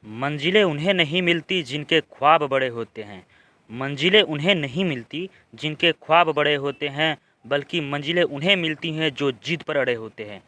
मंजिलें उन्हें नहीं मिलती जिनके ख्वाब बड़े होते हैं। मंजिलें उन्हें नहीं मिलती जिनके ख्वाब बड़े होते हैं, बल्कि मंजिलें उन्हें मिलती हैं जो जिद पर अड़े होते हैं।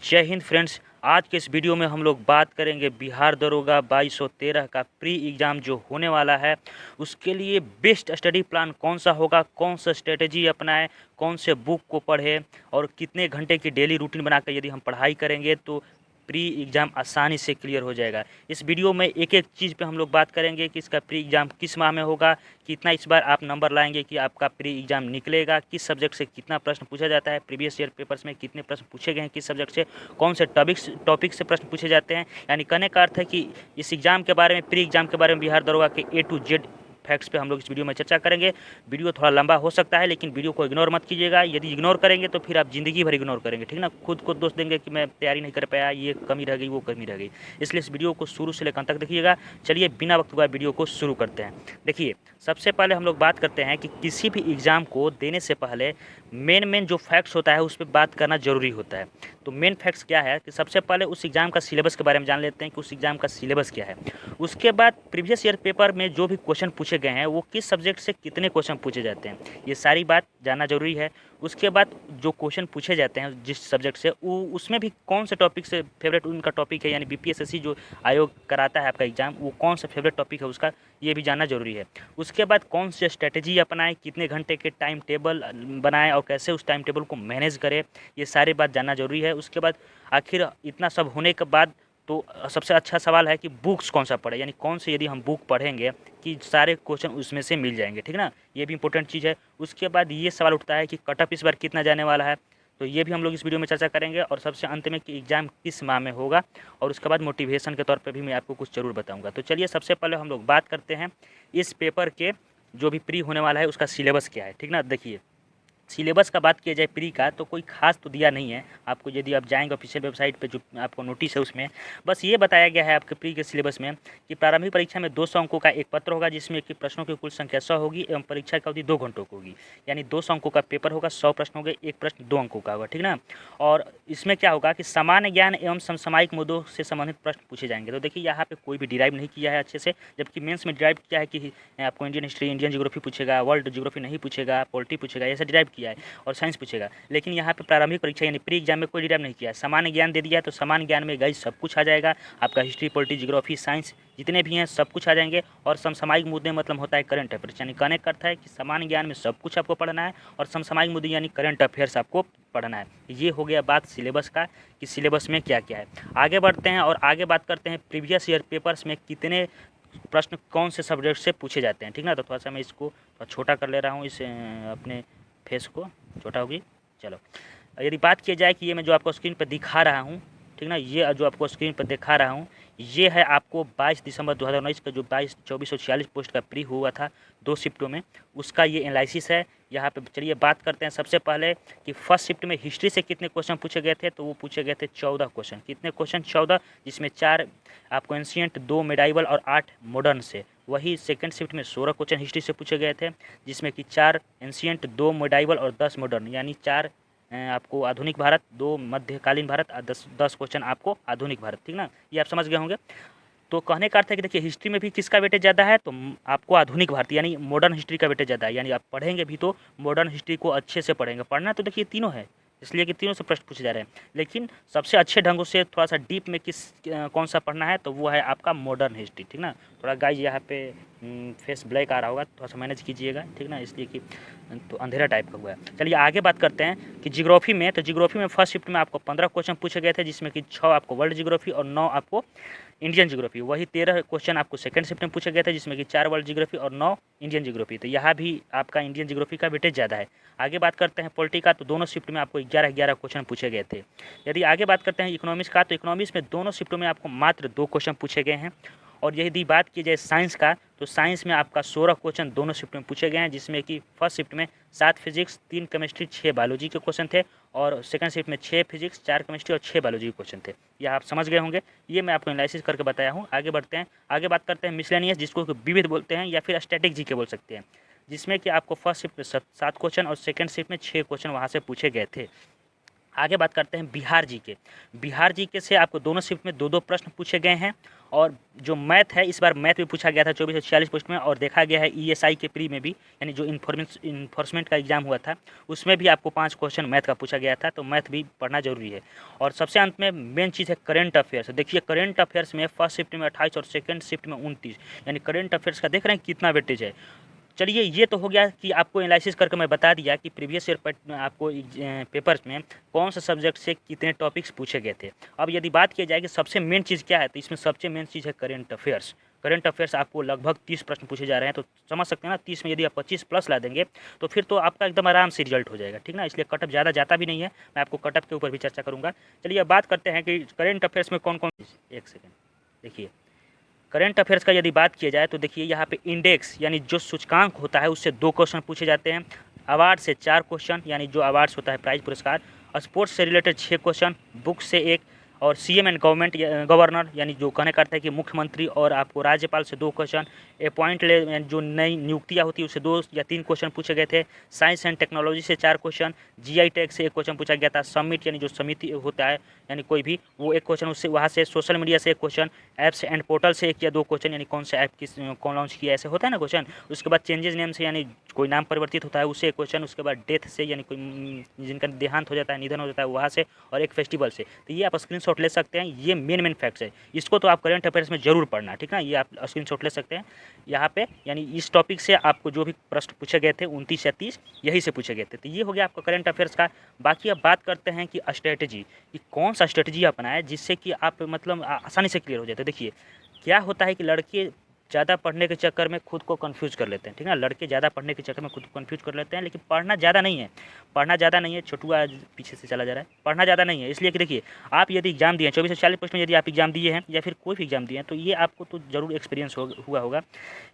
जय हिंद फ्रेंड्स, आज के इस वीडियो में हम लोग बात करेंगे बिहार दरोगा 2213 का प्री एग्ज़ाम जो होने वाला है, उसके लिए बेस्ट स्टडी प्लान कौन सा होगा, कौन सा स्ट्रेटेजी अपनाएं, कौन से बुक को पढ़ें और कितने घंटे की डेली रूटीन बनाकर यदि हम पढ़ाई करेंगे तो प्री एग्ज़ाम आसानी से क्लियर हो जाएगा। इस वीडियो में एक एक चीज़ पे हम लोग बात करेंगे कि इसका प्री एग्ज़ाम किस माह में होगा, कितना इस बार आप नंबर लाएंगे कि आपका प्री एग्ज़ाम निकलेगा, किस सब्जेक्ट से कितना प्रश्न पूछा जाता है, प्रीवियस ईयर पेपर्स में कितने प्रश्न पूछे गए हैं, किस सब्जेक्ट से कौन से टॉपिक से प्रश्न पूछे जाते हैं। यानी कहने का अर्थ है कि इस एग्ज़ाम के बारे में, प्री एग्ज़ाम के बारे में बिहार दरोगा के A to Z फैक्ट्स पे हम लोग इस वीडियो में चर्चा करेंगे। वीडियो थोड़ा लंबा हो सकता है, लेकिन वीडियो को इग्नोर मत कीजिएगा। यदि इग्नोर करेंगे तो फिर आप ज़िंदगी भर इग्नोर करेंगे, ठीक ना। खुद को दोष देंगे कि मैं तैयारी नहीं कर पाया, ये कमी रह गई, वो कमी रह गई। इसलिए इस वीडियो को शुरू से लेकर अंत तक देखिएगा। चलिए बिना वक्त गवाए वीडियो को शुरू करते हैं। देखिए, सबसे पहले हम लोग बात करते हैं कि किसी भी एग्ज़ाम को देने से पहले मेन जो फैक्ट्स होता है उस पर बात करना ज़रूरी होता है। तो मेन फैक्ट्स क्या है कि सबसे पहले उस एग्ज़ाम का सिलेबस के बारे में जान लेते हैं कि उस एग्ज़ाम का सिलेबस क्या है। उसके बाद प्रीवियस ईयर पेपर में जो भी क्वेश्चन पूछे गए हैं वो किस सब्जेक्ट से कितने क्वेश्चन पूछे जाते हैं, ये सारी बात जानना जरूरी है। उसके बाद जो क्वेश्चन पूछे जाते हैं जिस सब्जेक्ट से, वो उसमें भी कौन से टॉपिक से फेवरेट उनका टॉपिक है, यानी बीपीएसएससी जो आयोग कराता है आपका एग्ज़ाम, वो कौन सा फेवरेट टॉपिक है उसका, ये भी जानना जरूरी है। उसके बाद कौन से स्ट्रेटेजी अपनाएं, कितने घंटे के टाइम टेबल बनाएं और कैसे उस टाइम टेबल को मैनेज करें, ये सारी बात जानना जरूरी है। उसके बाद आखिर इतना सब होने के बाद तो सबसे अच्छा सवाल है कि बुक्स कौन सा पढ़े, यानी कौन से यदि हम बुक पढ़ेंगे कि सारे क्वेश्चन उसमें से मिल जाएंगे, ठीक ना। ये भी इंपॉर्टेंट चीज़ है। उसके बाद ये सवाल उठता है कि कट ऑफ इस बार कितना जाने वाला है, तो ये भी हम लोग इस वीडियो में चर्चा करेंगे। और सबसे अंत में कि एग्ज़ाम किस माह में होगा, और उसके बाद मोटिवेशन के तौर पर भी मैं आपको कुछ ज़रूर बताऊँगा। तो चलिए सबसे पहले हम लोग बात करते हैं इस पेपर के जो भी प्री होने वाला है उसका सिलेबस क्या है, ठीक ना। देखिए, सिलेबस का बात किया जाए प्री का तो कोई खास तो दिया नहीं है आपको। यदि आप जाएंगे ऑफिशियल वेबसाइट पे जो आपको नोटिस है उसमें बस ये बताया गया है आपके प्री के सिलेबस में कि प्रारंभिक परीक्षा में 200 अंकों का एक पत्र होगा जिसमें कि प्रश्नों की कुल संख्या 100 होगी एवं परीक्षा की अवधि 2 घंटों की होगी। यानी 200 अंकों का पेपर होगा, 100 प्रश्न होंगे, एक प्रश्न 2 अंकों का होगा, ठीक ना। और इसमें क्या होगा कि सामान्य ज्ञान एवं समसामयिक मुद्दों से संबंधित प्रश्न पूछे जाएंगे। तो देखिए, यहाँ पे कोई भी डिराइव नहीं किया है अच्छे से, जबकि मेंस में डिराइव किया है कि आपको इंडियन हिस्ट्री, इंडियन ज्योग्राफी पूछेगा, वर्ल्ड ज्योग्राफी नहीं पूछेगा, पॉलिटी पूछेगा, ऐसा डिराइव किया है और साइंस पूछेगा। लेकिन यहाँ पे प्रारंभिक परीक्षा यानी प्री एग्जाम में कोई डिराइव नहीं किया है, सामान्य ज्ञान दे दिया है। तो सामान्य ज्ञान में गाइस सब कुछ आ जाएगा, आपका हिस्ट्री, पॉलिटी, ज्योग्राफी, साइंस जितने भी हैं सब कुछ आ जाएंगे। और समसामयिक मुद्दे मतलब होता है करंट अफेयर्स, यानी कहने का अर्थ है कि सामान्य ज्ञान में सब कुछ आपको पढ़ना है और समसामयिक मुद्दे यानी करंट अफेयर्स आपको पढ़ना है। ये हो गया बात सिलेबस का कि सिलेबस में क्या क्या है। आगे बढ़ते हैं और आगे बात करते हैं प्रीवियस ईयर पेपर्स में कितने प्रश्न कौन से सब्जेक्ट से पूछे जाते हैं, ठीक ना। तो थोड़ा सा मैं इसको छोटा कर ले रहा हूँ, इस अपने फेस को छोटा होगी। चलो, यदि बात की जाए कि ये मैं जो आपको स्क्रीन पर दिखा रहा हूँ, ठीक ना, ये जो आपको स्क्रीन पर दिखा रहा हूँ ये है आपको 22 दिसंबर 2019 का जो 2446 पोस्ट का प्री हुआ था 2 शिफ्टों में, उसका ये एनालिसिस है। यहाँ पे चलिए बात करते हैं सबसे पहले कि फर्स्ट शिफ्ट में हिस्ट्री से कितने क्वेश्चन पूछे गए थे। तो वो पूछे गए थे 14 क्वेश्चन। कितने क्वेश्चन? 14, जिसमें 4 आपको एंशिएंट, 2 मेडाइवल और 8 मॉडर्न से। वही सेकंड शिफ्ट में 16 क्वेश्चन हिस्ट्री से पूछे गए थे, जिसमें कि 4 एंशिएंट, 2 मेडाइवल और 10 मॉडर्न, यानी 4 आपको आधुनिक भारत, 2 मध्यकालीन भारत और 10 क्वेश्चन आपको आधुनिक भारत, ठीक ना। ये आप समझ गए होंगे। तो कहने का अर्थ है कि देखिए, हिस्ट्री में भी किसका वेटेज ज़्यादा है, तो आपको आधुनिक भारत यानी मॉडर्न हिस्ट्री का वेटेज ज़्यादा है। यानी आप पढ़ेंगे भी तो मॉडर्न हिस्ट्री को अच्छे से पढ़ेंगे। पढ़ना तो देखिए तीनों है, इसलिए कि तीनों से प्रश्न पूछे जा रहे हैं, लेकिन सबसे अच्छे ढंगों से थोड़ा सा डीप में कौन सा पढ़ना है, तो वो है आपका मॉडर्न हिस्ट्री, ठीक ना। थोड़ा गाइस यहाँ पे फेस ब्लैक आ रहा होगा, थोड़ा सा मैनेज कीजिएगा, ठीक ना, इसलिए कि तो अंधेरा टाइप का हुआ है। चलिए आगे बात करते हैं कि जियोग्राफी में, तो जियोग्राफी में फर्स्ट शिफ्ट में आपको 15 क्वेश्चन पूछे गए थे, जिसमें कि 6 आपको वर्ल्ड जियोग्राफी और 9 आपको इंडियन जियोग्राफी। वही 13 क्वेश्चन आपको सेकंड शिफ्ट में पूछे गए थे, जिसमें कि 4 वर्ल्ड जियोग्राफी और 9 इंडियन जियोग्राफी। तो यहाँ भी आपका इंडियन जियोग्राफी का वेटेज ज़्यादा है। आगे बात करते हैं पॉलिटी का, तो दोनों शिफ्ट में आपको 11 क्वेश्चन पूछे गए थे। यदि आगे बात करते हैं इकोनॉमिक्स का, तो इकोनॉमिक्स में दोनों शिफ्टों में आपको मात्र 2 क्वेश्चन पूछे गए हैं। और यदि बात की जाए साइंस का, तो साइंस में आपका 16 क्वेश्चन दोनों शिफ्ट में पूछे गए हैं, जिसमें कि फर्स्ट शिफ्ट में 7 फिजिक्स, 3 केमिस्ट्री, 6 बायोलॉजी के क्वेश्चन थे, और सेकंड शिफ्ट में 6 फिजिक्स, 4 केमिस्ट्री और 6 बायोलॉजी के क्वेश्चन थे। यह आप समझ गए होंगे, ये मैं आपको एनालिसिस करके बताया हूँ। आगे बढ़ते हैं, आगे बात करते हैं मिसलेनियस, जिसको विविध बोलते हैं या फिर स्टैटिक जीके बोल सकते हैं, जिसमें कि आपको फर्स्ट शिफ्ट में 7 क्वेश्चन और सेकंड शिफ्ट में 6 क्वेश्चन वहाँ से पूछे गए थे। आगे बात करते हैं बिहार जीके। बिहार जीके से आपको दोनों शिफ्ट में दो दो प्रश्न पूछे गए हैं, और जो मैथ है इस बार मैथ भी पूछा गया था 24 से 46 पोस्ट में, और देखा गया है ईएसआई के प्री में भी, यानी जो इन्फोर्समेंट का एग्जाम हुआ था उसमें भी आपको 5 क्वेश्चन मैथ का पूछा गया था, तो मैथ भी पढ़ना जरूरी है। और सबसे अंत में मेन चीज़ है करेंट अफेयर्स। देखिए करेंट अफेयर्स में फर्स्ट शिफ्ट में 28 और सेकेंड शिफ्ट में 29, यानी करेंट अफेयर्स का देख रहे हैं कितना वेटेज है। चलिए ये तो हो गया कि आपको एनालिसिस करके मैं बता दिया कि प्रीवियस ईयर आपको पेपर्स में कौन सा सब्जेक्ट से कितने टॉपिक्स पूछे गए थे। अब यदि बात की जाए कि सबसे मेन चीज़ क्या है, तो इसमें सबसे मेन चीज़ है करेंट अफेयर्स। करंट अफेयर्स आपको लगभग 30 प्रश्न पूछे जा रहे हैं, तो समझ सकते हैं ना, 30 में यदि आप 25 प्लस ला देंगे तो फिर तो आपका एकदम आराम से रिजल्ट हो जाएगा, ठीक ना। इसलिए कटअप ज़्यादा जाता भी नहीं है, मैं आपको कटअप के ऊपर भी चर्चा करूँगा। चलिए अब बात करते हैं कि करेंट अफेयर्स में कौन कौन, एक सेकेंड देखिए, करंट अफेयर्स का यदि बात किया जाए तो देखिए यहाँ पे इंडेक्स यानी जो सूचकांक होता है उससे 2 क्वेश्चन पूछे जाते हैं, अवार्ड से 4 क्वेश्चन यानी जो अवार्ड्स होता है प्राइज पुरस्कार, स्पोर्ट्स से रिलेटेड 6 क्वेश्चन, बुक से 1, और सीएम एंड गवर्नर यानी जो कहने का अर्थ है कि मुख्यमंत्री और आपको राज्यपाल से 2 क्वेश्चन, अपॉइंट ले जो नई नियुक्तियाँ होती है उससे 2 या 3 क्वेश्चन पूछे गए थे, साइंस एंड टेक्नोलॉजी से 4 क्वेश्चन, जीआई टैग से 1 क्वेश्चन पूछा गया था, समिट यानी जो समिति होता है यानी कोई भी वो 1 क्वेश्चन उससे वहाँ से, सोशल मीडिया से 1 क्वेश्चन, ऐप्स एंड पोर्टल से 1 या 2 क्वेश्चन यानी कौन सा ऐप किस कौन लॉन्च किया ऐसे होता है ना क्वेश्चन, उसके बाद चेंजेस नेम से यानी कोई नाम परिवर्तित होता है उससे 1 क्वेश्चन, उसके बाद डेथ से यानी कोई जिनका देहांत हो जाता है, निधन हो जाता है वहाँ से, और एक फेस्टिवल से। तो ये आप स्क्रीनशॉट ले सकते हैं, ये मेन फैक्ट्स है, इसको तो आप करंट अफेयर्स में जरूर पढ़ना, ठीक ना। ये आप स्क्रीनशॉट ले सकते हैं यहाँ पे, यानी इस टॉपिक से आपको जो भी प्रश्न पूछे गए थे 29 या 30 यही से पूछे गए थे। तो ये हो गया आपका करंट अफेयर्स का। बाकी अब बात करते हैं कि स्ट्रेटजी, कि कौन सा स्ट्रेटजी अपनाएं जिससे कि आप मतलब आसानी से क्लियर हो जाए। तो देखिए क्या होता है कि लड़के ज़्यादा पढ़ने के चक्कर में खुद को कंफ्यूज कर लेते हैं, ठीक है ना। लड़के ज़्यादा पढ़ने के चक्कर में खुद को कंफ्यूज कर लेते हैं, लेकिन पढ़ना ज़्यादा नहीं है, पढ़ना ज़्यादा नहीं है। छोटू आज पीछे से चला जा रहा है, पढ़ना ज़्यादा नहीं है। इसलिए कि देखिए आप यदि एग्जाम दिए हैं 24 से 40 पोस्ट में, यदि आप एग्जाम दिए हैं या फिर कोई भी एग्जाम दिए हैं, तो ये आपको तो ज़रूर एक्सपीरियंस हुआ होगा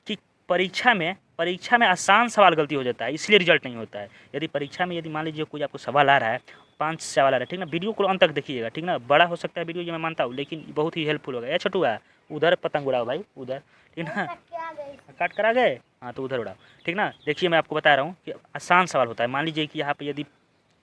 कि परीक्षा में आसान सवाल गलती हो जाता है, इसलिए रिजल्ट नहीं होता है। यदि परीक्षा में यदि मान लीजिए कोई आपको सवाल आ रहा है, 5 सवाल आ रहा है, ठीक ना, वीडियो को अंत तक देखिएगा, ठीक ना। बड़ा हो सकता है वीडियो, ये मैं मानता हूँ, लेकिन बहुत ही हेल्पफुल होगा। या छोटू है उधर पतंग उड़ाओ भाई, उधर, ठीक ना, काट कर आ गए, हाँ तो उधर उड़ाओ, ठीक ना। देखिए मैं आपको बता रहा हूँ कि आसान सवाल होता है। मान लीजिए कि यहाँ पे यदि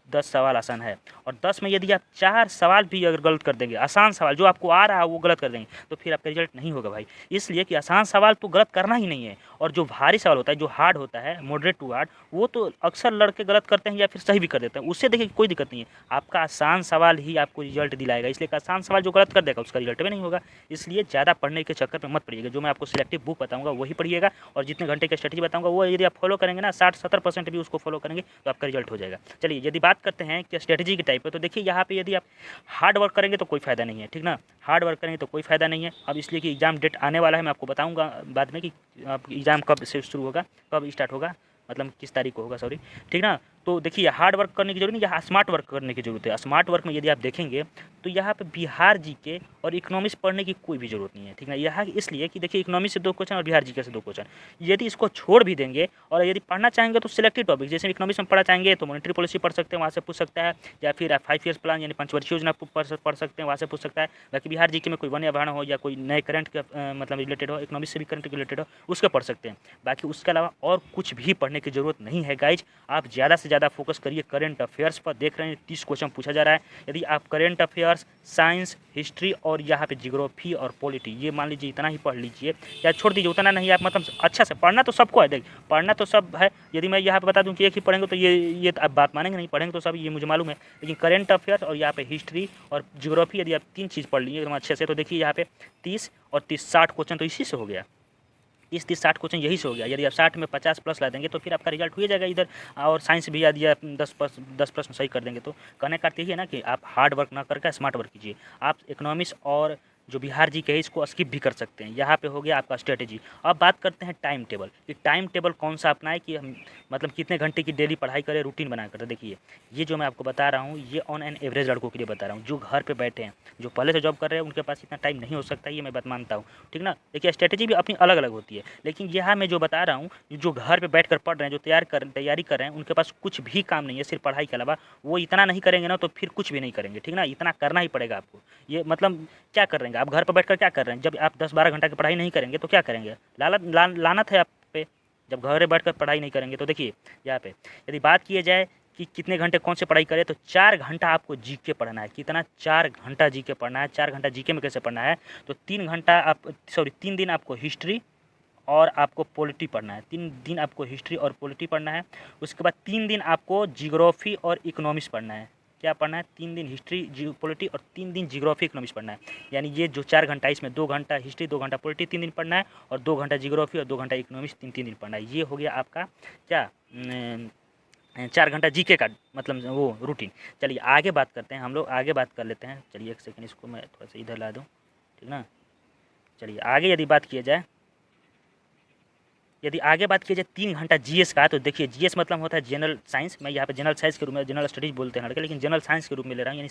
10 सवाल आसान है, और 10 में यदि आप 4 सवाल भी अगर गलत कर देंगे, आसान सवाल जो आपको आ रहा है वो गलत कर देंगे, तो फिर आपका रिजल्ट नहीं होगा भाई। इसलिए कि आसान सवाल तो गलत करना ही नहीं है, और जो भारी सवाल होता है, जो हार्ड होता है, मॉडरेट टू हार्ड, वो तो अक्सर लड़के गलत करते हैं या फिर सही भी कर देते हैं। उससे देखिए कोई दिक्कत नहीं है, आपका आसान सवाल ही आपको रिजल्ट दिलाएगा। इसलिए आसान सवाल जो गलत कर देगा उसका रिजल्ट भी नहीं होगा। इसलिए ज़्यादा पढ़ने के चक्कर में मत पड़िएगा। जो मैं आपको सिलेक्टिव बुक बताऊँगा वही पढ़िएगा, और जितने घंटे की स्ट्रेटजी बताऊँगा वो यदि आप फॉलो करेंगे ना, 60-70% भी उसको फॉलो करेंगे तो आपका रिजल्ट हो जाएगा। चलिए यदि बात करते हैं कि स्ट्रेटजी के टाइप पे, तो देखिए यहाँ पे यदि आप हार्ड वर्क करेंगे तो कोई फ़ायदा नहीं है, ठीक ना। हार्ड वर्क करेंगे तो कोई फ़ायदा नहीं है। अब इसलिए कि एग्ज़ाम डेट आने वाला है, मैं आपको बताऊंगा बाद में कि आप एग्ज़ाम कब से शुरू होगा, कब स्टार्ट होगा, मतलब किस तारीख को होगा, सॉरी, ठीक ना। तो देखिए हार्ड वर्क करने की जरूरत नहीं, यहाँ स्मार्ट वर्क करने की जरूरत है। स्मार्ट वर्क में यदि आप देखेंगे तो यहाँ पे बिहार जीके और इकोनॉमिक्स पढ़ने की कोई भी जरूरत नहीं है, ठीक ना। यहाँ इसलिए कि देखिए इकोनॉमिक्स से 2 क्वेश्चन और बिहार जीके से 2 क्वेश्चन, यदि इसको छोड़ भी देंगे और यदि पढ़ना चाहेंगे तो सिलेक्टेड टॉपिक, जैसे इकोनॉमिक्स में पढ़ना चाहेंगे तो मॉनेटरी पॉलिसी पढ़ सकते हैं, वहाँ से पूछ सकता है, या फिर 5 ईयर्स प्लान यानी पंचवर्षीय योजना पढ़ सकते हैं, वहाँ से पूछ सकता है। बाकी बिहार जीके में कोई वन अभ्यारण हो या कोई नए करंट के मतलब रिलेटेड हो, इकोनॉमिक्स से भी करंट रिलेटेड हो, उसके पढ़ सकते हैं। बाकी उसके अलावा और कुछ भी पढ़ने की जरूरत नहीं है गाइज। आप ज़्यादा से ज़्यादा फोकस करिए करंट अफेयर्स पर। देख रहे हैं 30 क्वेश्चन पूछा जा रहा है। यदि आप करंट अफेयर्स, साइंस, हिस्ट्री और यहाँ पे जियोग्राफी और पॉलिटी, ये मान लीजिए इतना ही पढ़ लीजिए, या छोड़ दीजिए उतना नहीं, आप मतलब अच्छा से पढ़ना तो सबको है, देखिए पढ़ना तो सब है। यदि मैं यहाँ पे बता दूँ कि एक ही पढ़ेंगे तो ये आप बात मानेंगे नहीं, पढ़ेंगे तो सब, ये मुझे मालूम है। लेकिन करंट अफेयर्स और यहाँ पे हिस्ट्री और जियोग्राफी यदि आप 3 चीज़ पढ़ लीजिए एकदम अच्छे से, तो देखिए यहाँ पे 30 और 30 60 क्वेश्चन तो इसी से हो गया। 30-30-60 क्वेश्चन यही से हो गया। यदि आप 60 में 50 प्लस ला देंगे तो फिर आपका रिजल्ट हो जाएगा इधर। और साइंस भी यदि आप 10 प्रश्न सही कर देंगे, तो कहने का अर्थ यही है ना कि आप हार्ड वर्क ना करके स्मार्ट वर्क कीजिए। आप इकोनॉमिक्स और जो बिहार जी के है इसको स्किप भी कर सकते हैं। यहाँ पे हो गया आपका स्ट्रेटेजी। अब बात करते हैं टाइम टेबल, कि टाइम टेबल कौन सा अपनाए, कि हम मतलब कितने घंटे की डेली पढ़ाई करें, रूटीन बना कर। देखिए ये जो मैं आपको बता रहा हूँ ये ऑन एन एवरेज लड़कों के लिए बता रहा हूँ, जो घर पे बैठे हैं, जो पहले से जॉब कर रहे हैं, उनके पास इतना टाइम नहीं हो सकता, ये मैं बात मानता हूँ, ठीक ना। देखिए स्ट्रेटेजी भी अपनी अलग अलग होती है, लेकिन यहाँ मैं जो बता रहा हूँ, जो घर पर बैठ कर पढ़ रहे हैं, जो तैयारी कर रहे हैं, उनके पास कुछ भी काम नहीं है सिर्फ पढ़ाई के अलावा, वो इतना नहीं करेंगे ना तो फिर कुछ भी नहीं करेंगे, ठीक ना। इतना करना ही पड़ेगा आपको। ये मतलब क्या कर रहे हैं आप घर पर बैठ कर, क्या कर रहे हैं? जब आप 10-12 घंटा की पढ़ाई नहीं करेंगे तो क्या करेंगे? लानत है आप पे, जब घर बैठ कर पढ़ाई नहीं करेंगे। तो देखिए यहाँ पे यदि बात किया जाए कि कितने घंटे कौन से पढ़ाई करें, तो 4 घंटा आपको जीके पढ़ना है। कितना? 4 घंटा जीके पढ़ना है। 4 घंटा जीके में कैसे पढ़ना है, तो 3 घंटा आप 3 दिन आपको हिस्ट्री और आपको पॉलिटी पढ़ना है। 3 दिन आपको हिस्ट्री और पॉलिटी पढ़ना है। उसके बाद 3 दिन आपको जियोग्राफी और इकोनॉमिक्स पढ़ना है। क्या पढ़ना है? 3 दिन हिस्ट्री पॉलिटी और 3 दिन जियोग्राफी इकोनॉमिक्स पढ़ना है। यानी ये जो 4 घंटा है इसमें 2 घंटा हिस्ट्री, 2 घंटा पॉलिटी 3 दिन पढ़ना है, और 2 घंटा जियोग्राफी और 2 घंटा इकोनॉमिक्स 3 दिन पढ़ना है। ये हो गया आपका क्या 4 घंटा जीके का मतलब वो रूटीन। चलिए आगे बात करते हैं, हम लोग आगे बात कर लेते हैं। चलिए एक सेकंड, इसको मैं थोड़ा सा इधर ला दूँ, ठीक ना। चलिए आगे यदि बात किया जाए, यदि आगे बात की जाए 3 घंटा जीएस का, तो देखिए जीएस मतलब होता है जनरल साइंस। मैं यहाँ पे जनरल साइंस के रूप में, जनरल स्टडीज बोलते हैं लड़के, लेकिन जनरल साइंस के रूप में ले रहा हूँ, यानी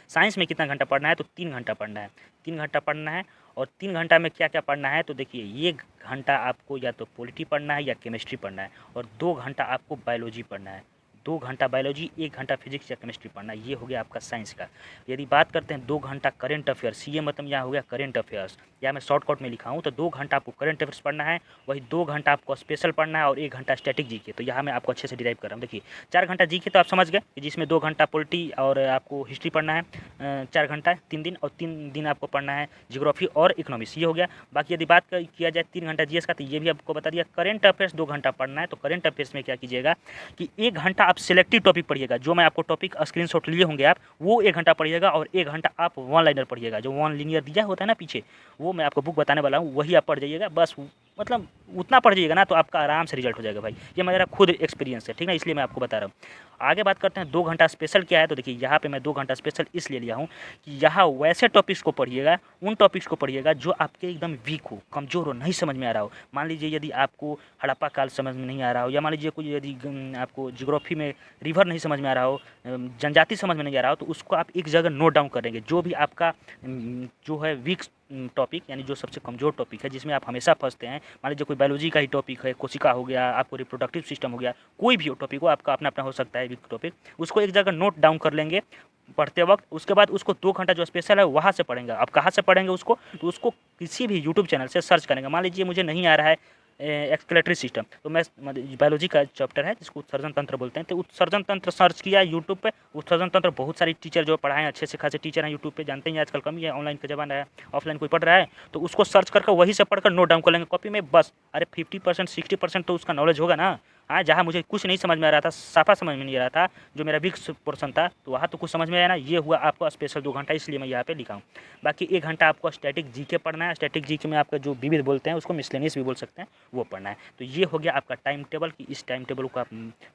साइंस में कितना घंटा पढ़ना है, तो 3 घंटा पढ़ना है। 3 घंटा पढ़ना है, और 3 घंटा में क्या क्या पढ़ना है, तो देखिए 1 घंटा आपको या तो पॉलिटी पढ़ना है या केमिस्ट्री पढ़ना है, और 2 घंटा आपको बायोलॉजी पढ़ना है। 2 घंटा बायोलॉजी, 1 घंटा फिजिक्स या केमिस्ट्री पढ़ना है। ये हो गया आपका साइंस का। यदि बात करते हैं 2 घंटा करेंट अफेयर्स, ये मतलब यहाँ हो गया करेंट अफेयर्स, या मैं शॉर्टकट में लिखा हूँ, तो 2 घंटा आपको करेंट अफेयर्स पढ़ना है, वही 2 घंटा आपको स्पेशल पढ़ना है, और 1 घंटा स्टैटिक जीके। तो यहाँ मैं आपको अच्छे से डिराइव कर रहा हूँ। देखिए 4 घंटा जीके तो आप समझ गए कि जिसमें 2 घंटा पॉलिटी और आपको हिस्ट्री पढ़ना है, 4 घंटा 3 दिन, और 3 दिन आपको पढ़ना है जियोग्राफी और इकोनॉमिक्स। ये हो गया। बाकी यदि बात किया जाए 3 घंटा जीएस का, तो ये भी आपको बता दिया। करेंट अफेयर्स 2 घंटा पढ़ना है, तो करेंट अफेयर्स में क्या कीजिएगा कि 1 घंटा आप सिलेक्टिव टॉपिक पढ़िएगा। जो मैं आपको टॉपिक स्क्रीनशॉट लिए होंगे आप, वो 1 घंटा पढ़िएगा, और 1 घंटा आप वन लाइनर पढ़िएगा। जो वन लिनियर दिया होता है ना पीछे, वो मैं आपको बुक बताने वाला हूँ, वही आप पढ़ जाइएगा। बस मतलब उतना पढ़ जाइएगा ना, तो आपका आराम से रिजल्ट हो जाएगा भाई। ये मेरा खुद एक्सपीरियंस है, ठीक ना, इसलिए मैं आपको बता रहा हूँ। आगे बात करते हैं 2 घंटा स्पेशल क्या है, तो देखिए यहाँ पे मैं 2 घंटा स्पेशल इसलिए लिया हूँ कि यहाँ वैसे टॉपिक्स को पढ़िएगा, उन टॉपिक्स को पढ़िएगा जो आपके एकदम वीक हो, कमज़ोर हो, नहीं समझ में आ रहा हो। मान लीजिए यदि आपको हड़प्पा काल समझ में नहीं आ रहा हो, या मान लीजिए कोई यदि आपको जियोग्राफी में रिवर नहीं समझ में आ रहा हो, जनजाति समझ में नहीं आ रहा हो, तो उसको आप एक जगह नोट डाउन करेंगे। जो भी आपका जो है वीक टॉपिक, यानी जो सबसे कमज़ोर टॉपिक है, जिसमें आप हमेशा फंसते हैं, मान लीजिए कोई बायोलॉजी का ही टॉपिक है, कोशिका हो गया, आपको रिप्रोडक्टिव सिस्टम हो गया, कोई भी टॉपिक हो, आपका अपना अपना हो सकता है वीक टॉपिक, उसको एक जगह नोट डाउन कर लेंगे पढ़ते वक्त। उसके बाद उसको 2 घंटा जो स्पेशल है वहाँ से पढ़ेंगे। आप कहाँ से पढ़ेंगे उसको, तो उसको किसी भी यूट्यूब चैनल से सर्च करेंगे। मान लीजिए मुझे नहीं आ रहा है एक्सक्लेटरी सिस्टम, तो मैं बायोलॉजी का चैप्टर है जिसको उत्सर्जन तंत्र बोलते हैं, तो उत्सर्जन तंत्र सर्च किया यूट्यूब पे। उत्सर्जन तंत्र बहुत सारी टीचर जो पढ़ाएं, अच्छे से खासे टीचर हैं यूट्यूब पे, जानते हैं आजकल कम ही है, ऑनलाइन का ज़माना है, ऑफलाइन कोई पढ़ रहा है, तो उसको सर्च करके वहीं से पढ़कर नोट डाउन कर लेंगे कॉपी में बस। अरे 50% 60% तो उसका नॉलेज होगा ना। हाँ, जहाँ मुझे कुछ नहीं समझ में आ रहा था, साफा समझ में नहीं आ रहा था, जो मेरा वीक पोर्सन था, तो वहाँ तो कुछ समझ में आया ना। ये हुआ आपको स्पेशल 2 घंटा, इसलिए मैं यहाँ पे लिखा हूँ। बाकी 1 घंटा आपको स्टैटिक जीके पढ़ना है। स्टैटिक जीके में आपका जो विविध बोलते हैं, उसको मिसलेनियस भी बोल सकते हैं, वो पढ़ना है। तो ये हो गया आपका टाइम टेबल, कि इस टाइम टेबल को आप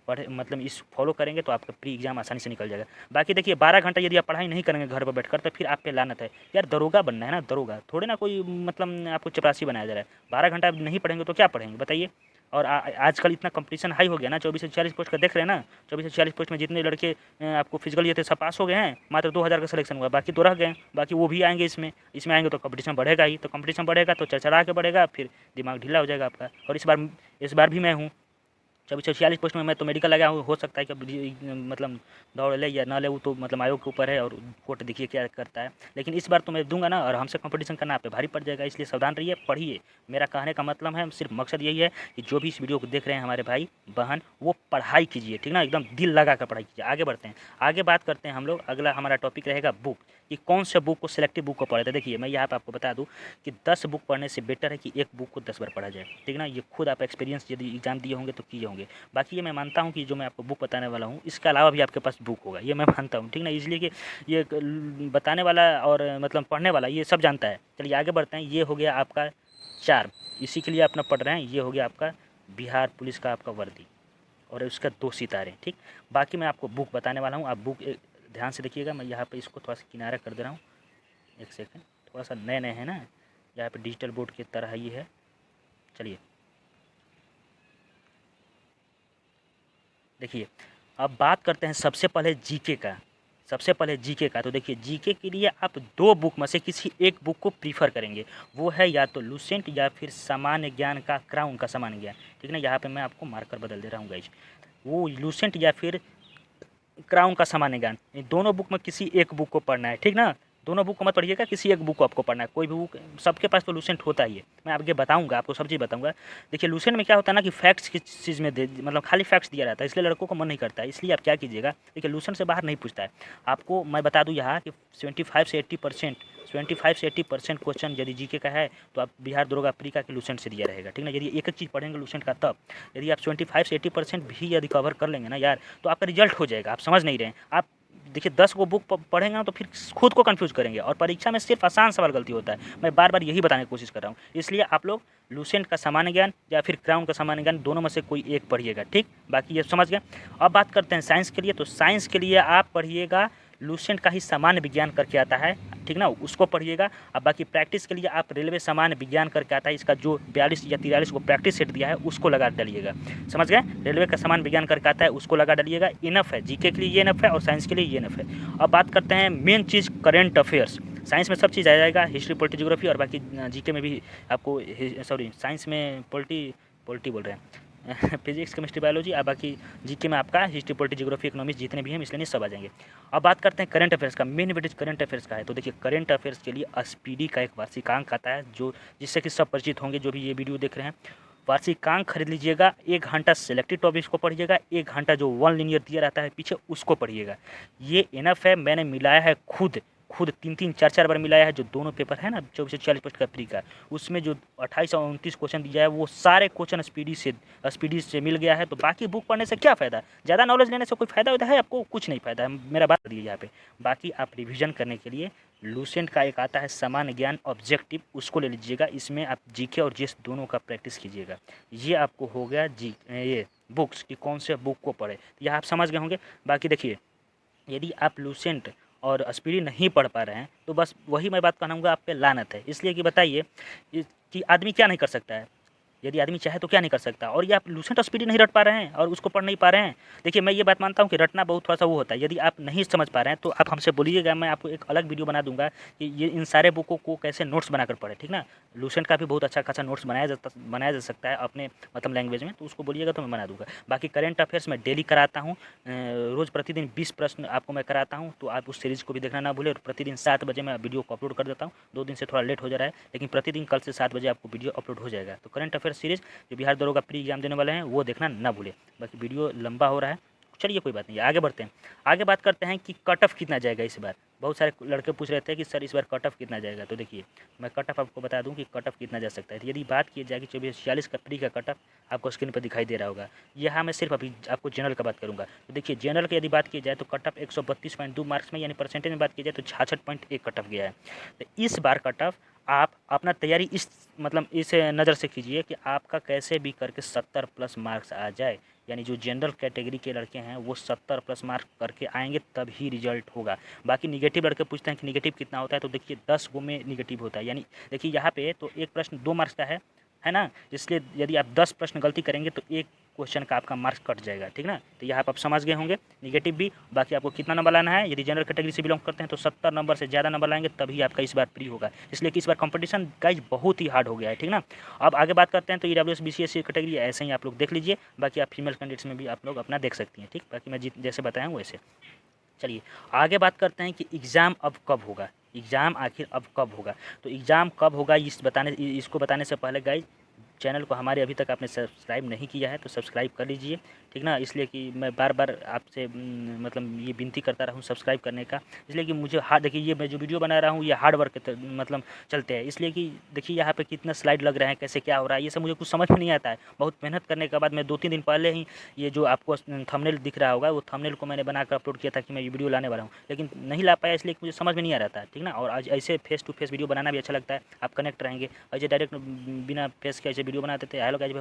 पढ़े मतलब इस फॉलो करेंगे तो आपका प्री एग्जाम आसानी से निकल जाएगा। बाकी देखिए 12 घंटा यदि आप पढ़ाई नहीं करेंगे घर पर बैठकर, तो फिर आप पे लानत है यार। दरोगा बनना है ना, दरोगा, थोड़े ना कोई मतलब आपको चपरासी बनाया जा रहा है। 12 घंटा नहीं पढ़ेंगे तो क्या पढ़ेंगे बताइए। और आजकल इतना कंपटीशन हाई हो गया ना, 24 से 40 पोस्ट का देख रहे हैं ना। 24 से 40 पोस्ट में जितने लड़के आपको फिजिकल ये थे सब पास हो गए हैं, मात्र 2000 का सिलेक्शन हुआ, बाकी तो रह गए। बाकी वो भी आएंगे इसमें आएंगे तो कंपटीशन बढ़ेगा ही, तो कंपटीशन बढ़ेगा तो चरचरा के बढ़ेगा, फिर दिमाग ढीला हो जाएगा आपका। और इस बार भी मैं हूँ 24 से 46 पोस्ट में, मैं तो मेडिकल लगा हूँ। हो सकता है कि मतलब दौड़ ले या ना ले, वो तो मतलब आयोग के ऊपर है, और कोर्ट देखिए क्या करता है। लेकिन इस बार तो मैं दूंगा ना, और हमसे कंपटीशन करना आप पे भारी पड़ जाएगा, इसलिए सावधान रहिए, पढ़िए। मेरा कहने का मतलब है, सिर्फ मकसद यही है कि जो भी इस वीडियो को देख रहे हैं हमारे भाई बहन, वो पढ़ाई कीजिए, ठीक ना, एकदम दिल लगा कर पढ़ाई कीजिए। आगे बढ़ते हैं, आगे बात करते हैं हम लोग। अगला हमारा टॉपिक रहेगा बुक, कि कौन से बुक को, सिलेक्टिव बुक को पढ़े थे। देखिए मैं यहाँ पे आपको बता दूँ कि 10 बुक पढ़ने से बेटर है कि एक बुक को 10 बार पढ़ा जाए, ठीक ना। ये खुद आप एक्सपीरियंस यदि एग्जाम दिए होंगे तो किए होंगे। बाकी ये मैं मानता हूँ कि जो मैं आपको बुक बताने वाला हूँ, इसके अलावा भी आपके पास बुक होगा, ये मैं मानता हूँ, ठीक ना। इसलिए कि ये बताने वाला और मतलब पढ़ने वाला ये सब जानता है। चलिए आगे बढ़ते हैं। ये हो गया आपका 4, इसी के लिए अपना पढ़ रहे हैं। ये हो गया आपका बिहार पुलिस का आपका वर्दी, और उसका 2 सितारे, ठीक। बाकी मैं आपको बुक बताने वाला हूँ, आप बुक ध्यान से देखिएगा। मैं यहाँ पे इसको थोड़ा सा किनारा कर दे रहा हूँ, एक सेकंड, थोड़ा सा नए है ना, यहाँ पे डिजिटल बोर्ड की तरह ही है। चलिए देखिए, अब बात करते हैं सबसे पहले जीके का। तो देखिए जीके के लिए आप 2 बुक में से किसी एक बुक को प्रीफर करेंगे। वो है या तो लूसेंट या फिर सामान्य ज्ञान का क्राउन का सामान्य ज्ञान, ठीक ना। यहाँ पे मैं आपको मार्कर बदल दे रहा हूँ गाइज। वो लूसेंट या फिर क्राउन का सामान्य ज्ञान, दोनों बुक में किसी एक बुक को पढ़ना है, ठीक ना। दोनों बुक को मत पढ़िएगा, किसी एक बुक को आपको पढ़ना है। कोई भी बुक, सबके पास तो लूसेंट होता ही है, मैं आगे बताऊंगा, आपको सब चीज़ बताऊंगा। देखिए लूसेंट में क्या होता है ना कि फैक्ट्स किस चीज़ में मतलब खाली फैक्ट्स दिया रहता है, इसलिए लड़कों को मन नहीं करता है। इसलिए आप क्या कीजिएगा, देखिए लूसेंट से बाहर नहीं पूछता है आपको। मैं बता दूँ यहाँ कि 75 से 80% क्वेश्चन यदि जीके का है तो आप बिहार दरोगा प्री का के लूसेंट से दिया रहेगा, ठीक ना। यदि एक चीज़ पढ़ेंगे लूसेंट का, तब यदि आप 75 से 80% भी यदि कवर कर लेंगे ना यार, तो आपका रिजल्ट हो जाएगा। आप समझ नहीं रहे हैं। आप देखिए 10 को बुक पढ़ेंगे ना तो फिर खुद को कंफ्यूज करेंगे, और परीक्षा में सिर्फ आसान सवाल गलती होता है। मैं बार बार यही बताने की कोशिश कर रहा हूँ। इसलिए आप लोग लूसेंट का सामान्य ज्ञान या फिर क्राउन का सामान्य ज्ञान, दोनों में से कोई एक पढ़िएगा, ठीक। बाकी ये समझ गए। अब बात करते हैं साइंस के लिए। तो साइंस के लिए आप पढ़िएगा लूसेंट का ही सामान्य विज्ञान करके आता है, ठीक ना, उसको पढ़िएगा। अब बाकी प्रैक्टिस के लिए आप रेलवे सामान्य विज्ञान करके आता है, इसका जो 42 या 43 को प्रैक्टिस सेट दिया है उसको लगा डालिएगा। समझ गए, रेलवे का सामान्य विज्ञान करके आता है, उसको लगा डालिएगा। इनफ है, जीके के लिए ये इनफ है और साइंस के लिए ये इनफ है। अब बात करते हैं मेन चीज़, करेंट अफेयर्स। साइंस में सब चीज़ आ जाएगा, हिस्ट्री, पॉलिटी, ज्योग्राफी, और बाकी जीके में भी आपको, सॉरी साइंस में पॉलिटी बोल रहे हैं फिजिक्स, केमिस्ट्री, बायोलॉजी, और बाकी जीके में आपका हिस्ट्री, पॉलिटी, ज्योग्राफी, इकोनॉमिक्स जितने भी हैं इसलिए सब आ जाएंगे। अब बात करते हैं करंट अफेयर्स का। मेन वेटेज करंट अफेयर्स का है। तो देखिए करंट अफेयर्स के लिए स्पीडी का एक वार्षिकांक आता है, जो जिससे कि सब परिचित होंगे जो भी ये वीडियो देख रहे हैं। वार्षिकांक खरीद लीजिएगा। 1 घंटा सिलेक्टेड टॉपिक्स को पढ़िएगा, 1 घंटा जो वन लिनियर दिया रहता है पीछे उसको पढ़िएगा। ये इनफ है। मैंने मिलाया है खुद 3-3, 4-4 बार मिलाया है। जो दोनों पेपर है ना 24 से 40 पोस्ट का प्री का, उसमें जो 28 और 29 क्वेश्चन दिया है वो सारे क्वेश्चन स्पीडी से मिल गया है। तो बाकी बुक पढ़ने से क्या फ़ायदा, ज़्यादा नॉलेज लेने से कोई फ़ायदा होता है आपको? कुछ नहीं फ़ायदा है, मेरा बात करिए यहाँ पे। बाकी आप रिविजन करने के लिए लूसेंट का एक आता है सामान्य ज्ञान ऑब्जेक्टिव, उसको ले लीजिएगा। इसमें आप जीके और जीएस दोनों का प्रैक्टिस कीजिएगा। ये आपको हो गया ये बुक्स कि कौन से बुक को पढ़े, यह आप समझ गए होंगे। बाकी देखिए यदि आप लूसेंट और स्पीडी नहीं पढ़ पा रहे हैं तो बस वही मैं बात कहूँगा, आप पे लानत है। इसलिए कि बताइए कि आदमी क्या नहीं कर सकता है, यदि आदमी चाहे तो क्या नहीं कर सकता। और ये आप लूसेंट और स्पीडी नहीं रट पा रहे हैं और उसको पढ़ नहीं पा रहे हैं। देखिए मैं ये बात मानता हूँ कि रटना बहुत थोड़ा सा वो होता है। यदि आप नहीं समझ पा रहे हैं तो आप हमसे बोलिएगा, मैं आपको एक अलग वीडियो बना दूंगा कि ये इन सारे बुकों को कैसे नोट्स बनाकर पढ़े, ठीक ना। लूसेंट का भी बहुत अच्छा खासा नोट्स बनाया जा सकता है अपने मतलब लैंग्वेज में, तो उसको बोलिएगा तो मैं बना दूंगा। बाकी करेंट अफेयर्स मैं डेली कराता हूँ, रोज़ प्रतिदिन 20 प्रश्न आपको मैं कराता हूँ, तो आप उस सीरीज़ को भी देखना ना भूलें। और प्रतिदिन 7 बजे मैं वीडियो को अपलोड कर देता हूँ। 2 दिन से थोड़ा लेट हो जा रहा है, लेकिन प्रतिदिन कल से 7 बजे आपको वीडियो अपलोड हो जाएगा। तो करंट अफेयर सीरीज़ जो बिहार दरोगा प्री एग्जाम देने वाले हैं वो देखना ना भूलें। बाकी वीडियो लंबा हो रहा है, चलिए कोई बात नहीं, आगे बढ़ते हैं। आगे बात करते हैं कि कट ऑफ कितना जाएगा इस बार। बहुत सारे लड़के पूछ रहे थे कि सर इस बार कट ऑफ कितना जाएगा। तो देखिए मैं कट ऑफ आपको बता दूं कि कट ऑफ कितना जा सकता है। यदि बात की जाए कि 24-46 का प्री का कट ऑफ आपको स्क्रीन पर दिखाई दे रहा होगा। यहाँ मैं सिर्फ अभी आपको जनरल का बात करूँगा। तो देखिए जनरल की यदि बात की जाए तो कट ऑफ 132.2 मार्क्स में, यानी परसेंटेज में बात की जाए तो 66.1 कट ऑफ गया है। तो इस बार कट ऑफ आप अपना तैयारी इस नज़र से कीजिए कि आपका कैसे भी करके 70 प्लस मार्क्स आ जाए। यानी जो जनरल कैटेगरी के लड़के हैं वो 70 प्लस मार्क्स करके आएंगे तब ही रिजल्ट होगा। बाकी निगेटिव लड़के पूछते हैं कि निगेटिव कितना होता है, तो देखिए 10 गो में निगेटिव होता है। यानी देखिए यहाँ पे तो एक प्रश्न 2 मार्क्स का है ना, इसलिए यदि आप 10 प्रश्न गलती करेंगे तो एक क्वेश्चन का आपका मार्क्स कट जाएगा, ठीक ना। तो यहाँ आप समझ गए होंगे निगेटिव भी। बाकी आपको कितना नंबर लाना है, यदि जनरल कैटेगरी से बिलोंग करते हैं तो 70 नंबर से ज़्यादा नंबर लाएंगे तभी आपका इस बार प्री होगा। इसलिए कि इस बार कंपटीशन गाइज बहुत ही हार्ड हो गया है, ठीक ना। अब आगे बात करते हैं तो EWS BCSC कैटेगरी ऐसे ही आप लोग देख लीजिए। बाकी आप फीमेल कैंडिडेट्स में भी आप लोग अपना देख सकती हैं, ठीक। बाकी मैं जैसे बताया हूँ वैसे। चलिए आगे बात करते हैं कि एग्ज़ाम अब कब होगा, एग्ज़ाम आखिर अब कब होगा। तो एग्ज़ाम कब होगा इसको बताने से पहले गाइज चैनल को हमारे अभी तक आपने सब्सक्राइब नहीं किया है तो सब्सक्राइब कर लीजिए, ठीक ना। इसलिए कि मैं बार बार आपसे मतलब ये विनती करता रहा हूँ सब्सक्राइब करने का। इसलिए कि मुझे देखिए ये मैं जो वीडियो बना रहा हूँ ये हार्ड वर्क मतलब चलते हैं। इसलिए कि देखिए यहाँ पे कितना स्लाइड लग रहे हैं, कैसे क्या हो रहा है, ये सब मुझे कुछ समझ में नहीं आता है। बहुत मेहनत करने के बाद मैं 2-3 दिन पहले ही ये जो आपको थंबनेल दिख रहा होगा वो थंबनेल को मैंने बनाकर अपलोड किया था कि मैं ये वीडियो लाने वाला हूँ, लेकिन नहीं ला पाया इसलिए मुझे समझ में नहीं आ रहा था, ठीक ना। और आज ऐसे फेस टू फेस वीडियो बनाना भी अच्छा लगता है, आप कनेक्ट रहेंगे। ऐसे डायरेक्ट बिना फेस के ऐसे वीडियो बनाते थे, हेलो गाइस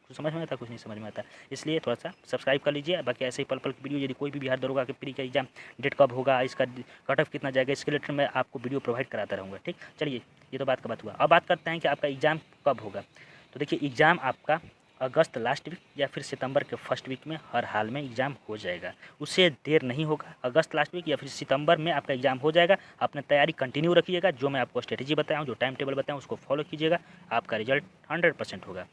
कुछ समझ में आता, कुछ नहीं समझ में आता। इसलिए थोड़ा सा सब्सक्राइब कर लीजिए। बाकी ऐसे ही पल पल की वीडियो, यदि कोई भी बिहार दरोगा के प्री का एग्जाम डेट कब होगा, इसका कट ऑफ कितना जाएगा, इसके रिलेटेड मैं आपको वीडियो प्रोवाइड कराता रहूँगा, ठीक। चलिए ये तो बात का बात हुआ। अब बात करते हैं कि आपका एग्ज़ाम कब होगा। तो देखिए एग्ज़ाम आपका अगस्त लास्ट वीक या फिर सितंबर के फर्स्ट वीक में हर हाल में एग्ज़ाम हो जाएगा। उससे देर नहीं होगा, अगस्त लास्ट वीक या फिर सितंबर में आपका एग्ज़ाम हो जाएगा। अपने तैयारी कंटिन्यू रखिएगा, जो मैं आपको स्ट्रेटेजी बताया हूँ, जो टाइम टेबल बताया हूँ उसको फॉलो कीजिएगा, आपका रिजल्ट 100% होगा।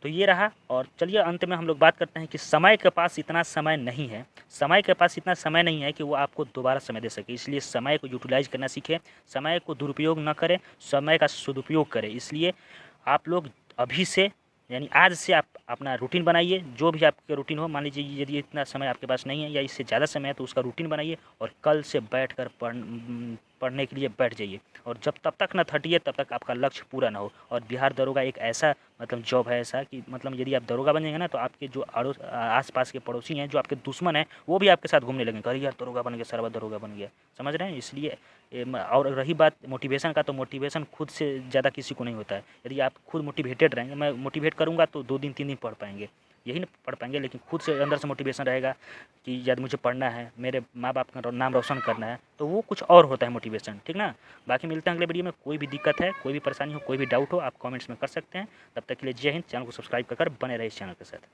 तो ये रहा। और चलिए अंत में हम लोग बात करते हैं कि समय के पास इतना समय नहीं है, समय के पास इतना समय नहीं है कि वो आपको दोबारा समय दे सके। इसलिए समय को यूटिलाइज करना सीखें, समय को दुरुपयोग न करें, समय का सदुपयोग करें। इसलिए आप लोग अभी से यानी आज से आप अपना रूटीन बनाइए, जो भी आपके रूटीन हो। मान लीजिए यदि इतना समय आपके पास नहीं है या इससे ज़्यादा समय है तो उसका रूटीन बनाइए और कल से बैठकर पढ़ने के लिए बैठ जाइए। और जब तब तक ना थटिए तब तक आपका लक्ष्य पूरा ना हो। और बिहार दरोगा एक ऐसा मतलब जॉब है ऐसा कि मतलब यदि आप दरोगा बन जाएंगे ना तो आपके जो आस पास के पड़ोसी हैं, जो आपके दुश्मन हैं, वो भी आपके साथ घूमने लगेंगे, अरे यार दरोगा बन गया, सरवा दरोगा बन गया। समझ रहे हैं? इसलिए और रही बात मोटिवेशन का, तो मोटिवेशन खुद से ज़्यादा किसी को नहीं होता है। यदि आप खुद मोटिवेटेड रहेंगे, मैं मोटिवेट करूँगा तो 2 दिन 3 दिन पढ़ पाएंगे, यही नहीं पढ़ पाएंगे। लेकिन खुद से अंदर से मोटिवेशन रहेगा कि यदि मुझे पढ़ना है, मेरे माँ बाप का नाम रोशन करना है, तो वो कुछ और होता है मोटिवेशन। ठीक ना? बाकी मिलते हैं अगले वीडियो में। कोई भी दिक्कत है, कोई भी परेशानी हो, कोई भी डाउट हो, आप कमेंट्स में कर सकते हैं। तब तक के लिए जय हिंद। चैनल को सब्सक्राइब कर बने रहे इस चैनल के साथ।